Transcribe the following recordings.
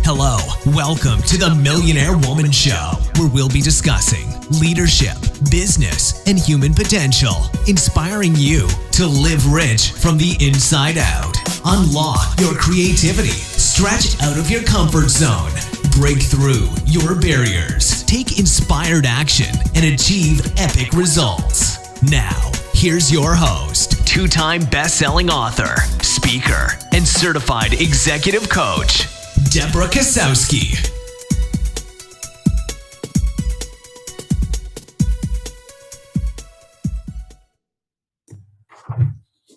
Hello, welcome to the Millionaire Woman Show, where we'll be discussing leadership, business, and human potential, inspiring you to live rich from the inside out. Unlock your creativity, stretch out of your comfort zone, break through your barriers, take inspired action, and achieve epic results. Now, here's your host, two-time best-selling author, speaker, and certified executive coach, Deborah Kasowski.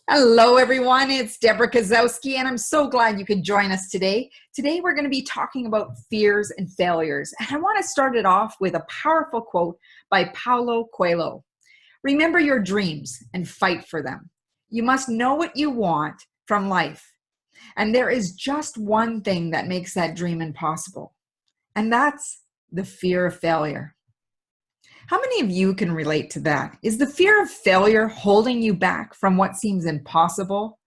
Hello, everyone. It's Deborah Kasowski, and I'm so glad you could join us today. Today, we're going to be talking about fears and failures. And I want to start it off with a powerful quote by Paulo Coelho. Remember your dreams and fight for them. You must know what you want from life. And there is just one thing that makes that dream impossible, and that's the fear of failure. How many of you can relate to that? Is the fear of failure holding you back from what seems impossible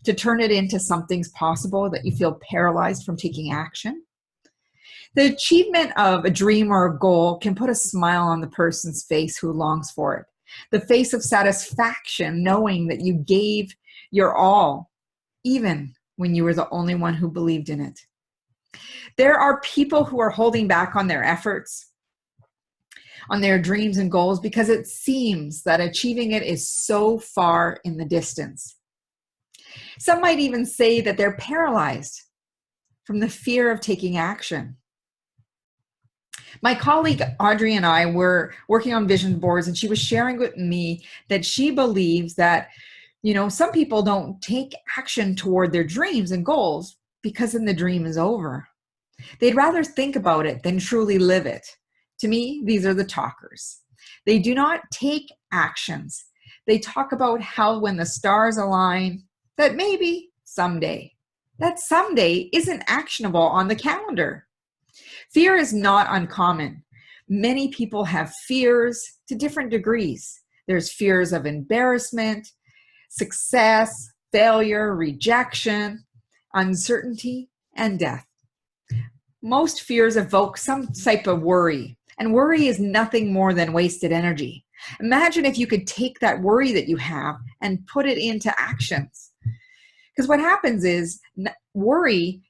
to turn it into something's possible, that you feel paralyzed from taking action? The achievement of a dream or a goal can put a smile on the person's face who longs for it. The face of satisfaction knowing that you gave your all, even when you were the only one who believed in it. There are people who are holding back on their efforts, on their dreams and goals, because it seems that achieving it is so far in the distance. Some might even say that they're paralyzed from the fear of taking action. My colleague Audrey and I were working on vision boards, and she was sharing with me that she believes that some people don't take action toward their dreams and goals because then the dream is over. They'd rather think about it than truly live it. To me, these are the talkers. They do not take actions. They talk about how when the stars align, that maybe someday. That someday isn't actionable on the calendar. Fear is not uncommon. Many people have fears to different degrees. There's fears of embarrassment, success, failure, rejection, uncertainty, and death. Most fears evoke some type of worry, and worry is nothing more than wasted energy. Imagine if you could take that worry that you have and put it into actions. Because what happens is worry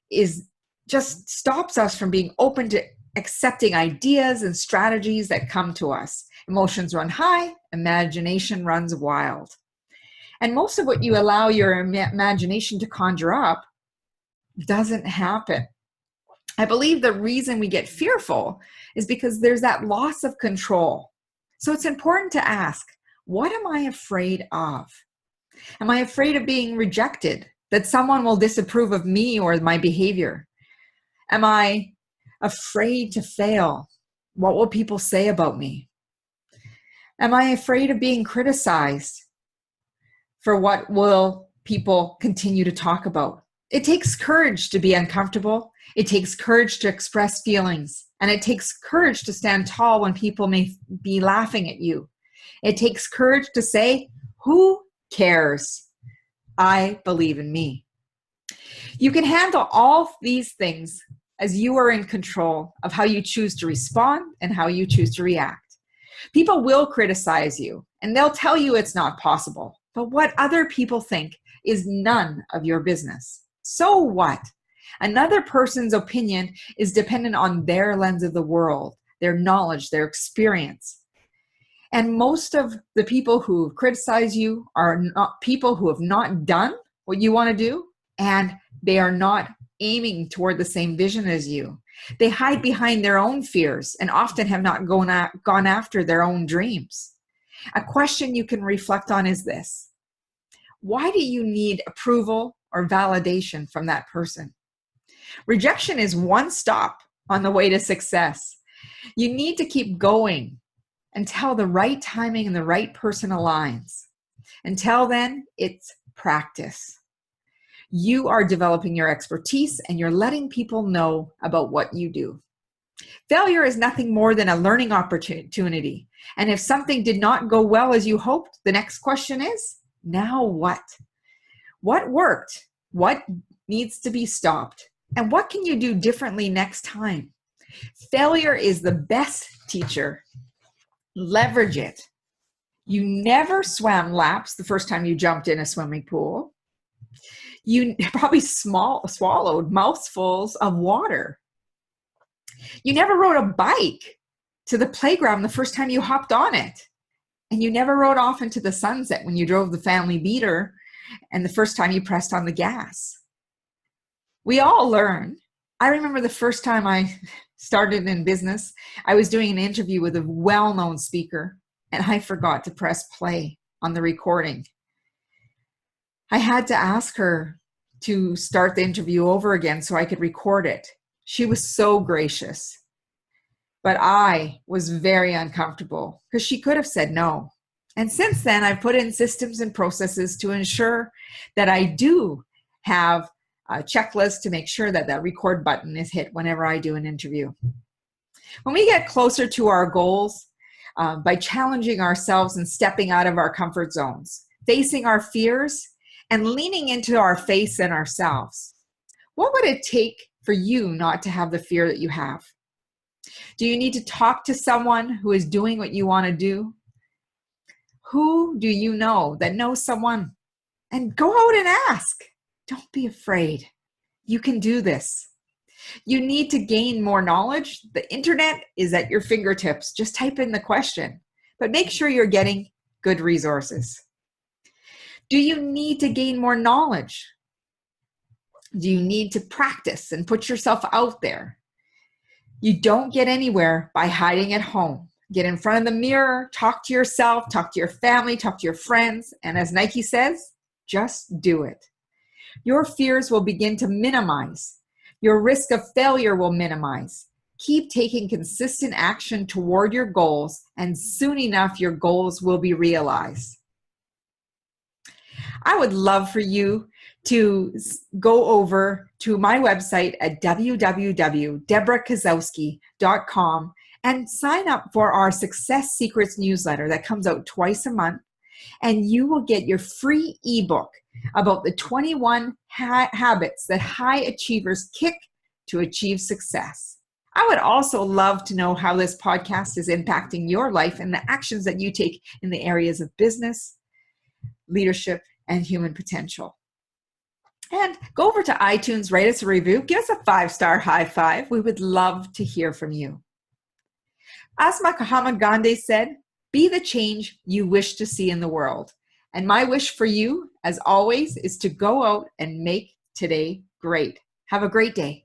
just stops us from being open to accepting ideas and strategies that come to us. Emotions run high, imagination runs wild. And most of what you allow your imagination to conjure up doesn't happen. I believe the reason we get fearful is because there's that loss of control. So it's important to ask, what am I afraid of? Am I afraid of being rejected? That someone will disapprove of me or my behavior? Am I afraid to fail? What will people say about me? Am I afraid of being criticized? For what will people continue to talk about? It takes courage to be uncomfortable. It takes courage to express feelings. And it takes courage to stand tall when people may be laughing at you. It takes courage to say, who cares? I believe in me. You can handle all these things as you are in control of how you choose to respond and how you choose to react. People will criticize you, and they'll tell you it's not possible. But what other people think is none of your business. So what? Another person's opinion is dependent on their lens of the world, their knowledge, their experience. And most of the people who criticize you are not people who have not done what you want to do, and they are not aiming toward the same vision as you. They hide behind their own fears and often have not gone after their own dreams. A question you can reflect on is this: why do you need approval or validation from that person? Rejection is one stop on the way to success. You need to keep going until the right timing and the right person aligns. Until then, it's practice. You are developing your expertise and you're letting people know about what you do. Failure is nothing more than a learning opportunity. And if something did not go well as you hoped, the next question is, now what? What worked? What needs to be stopped? And what can you do differently next time? Failure is the best teacher. Leverage it. You never swam laps the first time you jumped in a swimming pool. You probably swallowed mouthfuls of water. You never rode a bike to the playground the first time you hopped on it. And you never rode off into the sunset when you drove the family beater and the first time you pressed on the gas. We all learn. I remember the first time I started in business, I was doing an interview with a well-known speaker, and I forgot to press play on the recording. I had to ask her to start the interview over again so I could record it. She was so gracious. But I was very uncomfortable because she could have said no. And since then, I've put in systems and processes to ensure that I do have a checklist to make sure that that record button is hit whenever I do an interview. When we get closer to our goals, by challenging ourselves and stepping out of our comfort zones, facing our fears, and leaning into our faith and ourselves, what would it take for you not to have the fear that you have? Do you need to talk to someone who is doing what you want to do? Who do you know that knows someone? And go out and ask. Don't be afraid. You can do this. You need to gain more knowledge. The internet is at your fingertips. Just type in the question, but make sure you're getting good resources. Do you need to gain more knowledge? Do you need to practice and put yourself out there? You don't get anywhere by hiding at home. Get in front of the mirror, talk to yourself, talk to your family, talk to your friends, and as Nike says, just do it. Your fears will begin to minimize. Your risk of failure will minimize. Keep taking consistent action toward your goals, and soon enough, your goals will be realized. I would love for you to go over to my website at www.debrakozowski.com and sign up for our Success Secrets newsletter that comes out twice a month. And you will get your free ebook about the 21 habits that high achievers kick to achieve success. I would also love to know how this podcast is impacting your life and the actions that you take in the areas of business, leadership, and human potential. And go over to iTunes, write us a review, give us a 5-star high five. We would love to hear from you. As Mahatma Gandhi said, be the change you wish to see in the world. And my wish for you, as always, is to go out and make today great. Have a great day.